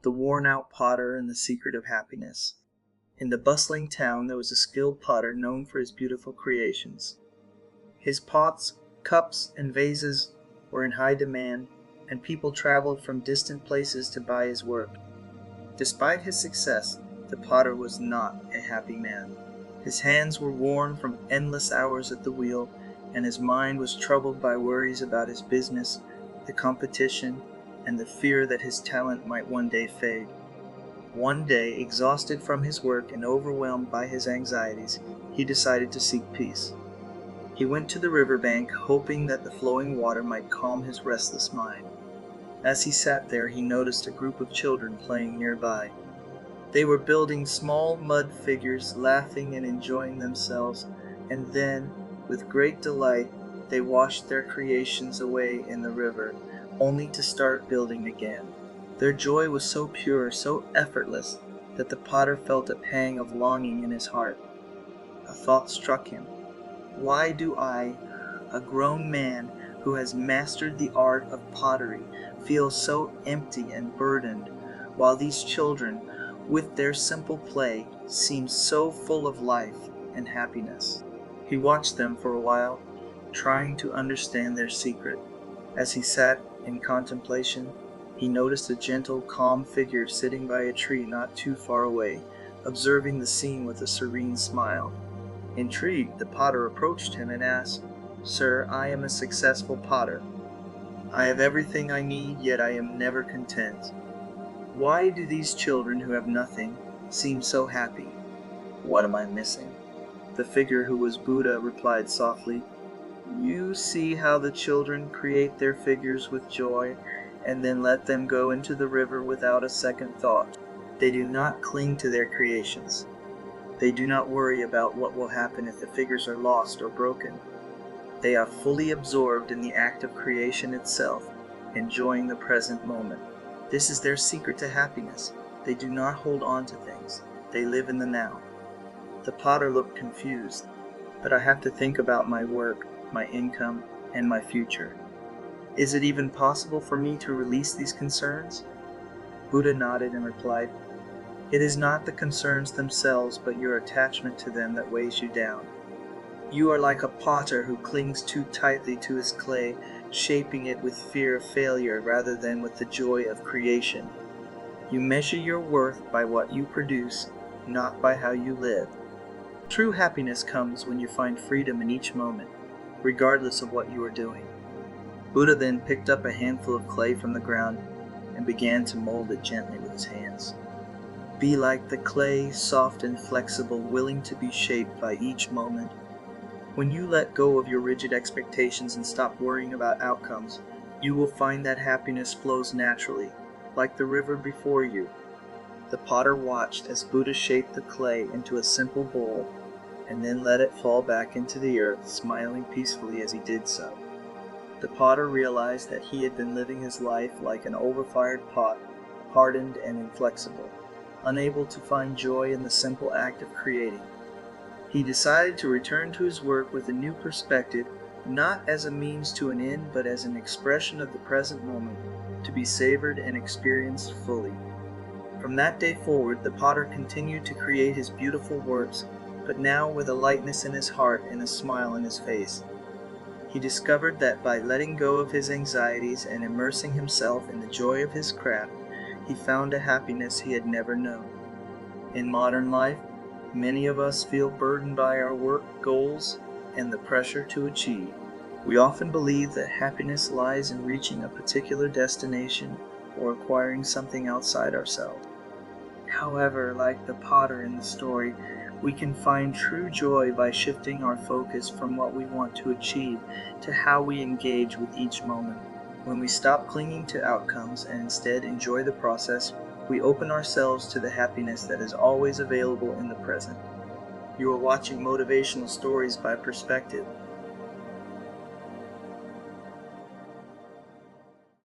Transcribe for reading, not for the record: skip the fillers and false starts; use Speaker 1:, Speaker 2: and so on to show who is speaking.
Speaker 1: the worn-out potter and the secret of happiness. In the bustling town there was a skilled potter known for his beautiful creations. His pots, cups, and vases were in high demand, and people traveled from distant places to buy his work. Despite his success, the potter was not a happy man. His hands were worn from endless hours at the wheel, and his mind was troubled by worries about his business, the competition, and the fear that his talent might one day fade. One day, exhausted from his work and overwhelmed by his anxieties, he decided to seek peace. He went to the riverbank, hoping that the flowing water might calm his restless mind. As he sat there, he noticed a group of children playing nearby. They were building small mud figures, laughing and enjoying themselves, and then, with great delight, they washed their creations away in the river, only to start building again. Their joy was so pure, so effortless, that the potter felt a pang of longing in his heart. A thought struck him. Why do I, a grown man who has mastered the art of pottery, feel so empty and burdened, while these children, with their simple play, seem so full of life and happiness? He watched them for a while, trying to understand their secret. As he sat in contemplation, he noticed a gentle, calm figure sitting by a tree not too far away, observing the scene with a serene smile. Intrigued, the potter approached him and asked, "Sir, I am a successful potter. I have everything I need, yet I am never content. Why do these children who have nothing seem so happy? What am I missing?" The figure, who was Buddha, replied softly, "You see how the children create their figures with joy, and then let them go into the river without a second thought. They do not cling to their creations. They do not worry about what will happen if the figures are lost or broken. They are fully absorbed in the act of creation itself, enjoying the present moment. This is their secret to happiness. They do not hold on to things. They live in the now." The potter looked confused. "But I have to think about my work, my income, and my future. Is it even possible for me to release these concerns?" Buddha nodded and replied, "It is not the concerns themselves, but your attachment to them that weighs you down. You are like a potter who clings too tightly to his clay, shaping it with fear of failure rather than with the joy of creation. You measure your worth by what you produce, not by how you live. True happiness comes when you find freedom in each moment, regardless of what you are doing." Buddha then picked up a handful of clay from the ground and began to mold it gently with his hands. Be like the clay, soft and flexible, willing to be shaped by each moment. When you let go of your rigid expectations and stop worrying about outcomes, you will find that happiness flows naturally, like the river before you. The potter watched as Buddha shaped the clay into a simple bowl, and then let it fall back into the earth, smiling peacefully as he did so. The potter realized that he had been living his life like an overfired pot, hardened and inflexible, unable to find joy in the simple act of creating. He decided to return to his work with a new perspective, not as a means to an end, but as an expression of the present moment, to be savored and experienced fully. From that day forward, the potter continued to create his beautiful works, but now with a lightness in his heart and a smile in his face. He discovered that by letting go of his anxieties and immersing himself in the joy of his craft, he found a happiness he had never known. In modern life, many of us feel burdened by our work goals and the pressure to achieve. We often believe that happiness lies in reaching a particular destination or acquiring something outside ourselves. However, like the potter in the story, we can find true joy by shifting our focus from what we want to achieve to how we engage with each moment. When we stop clinging to outcomes and instead enjoy the process, we open ourselves to the happiness that is always available in the present. You are watching Motivational Stories by Perspective,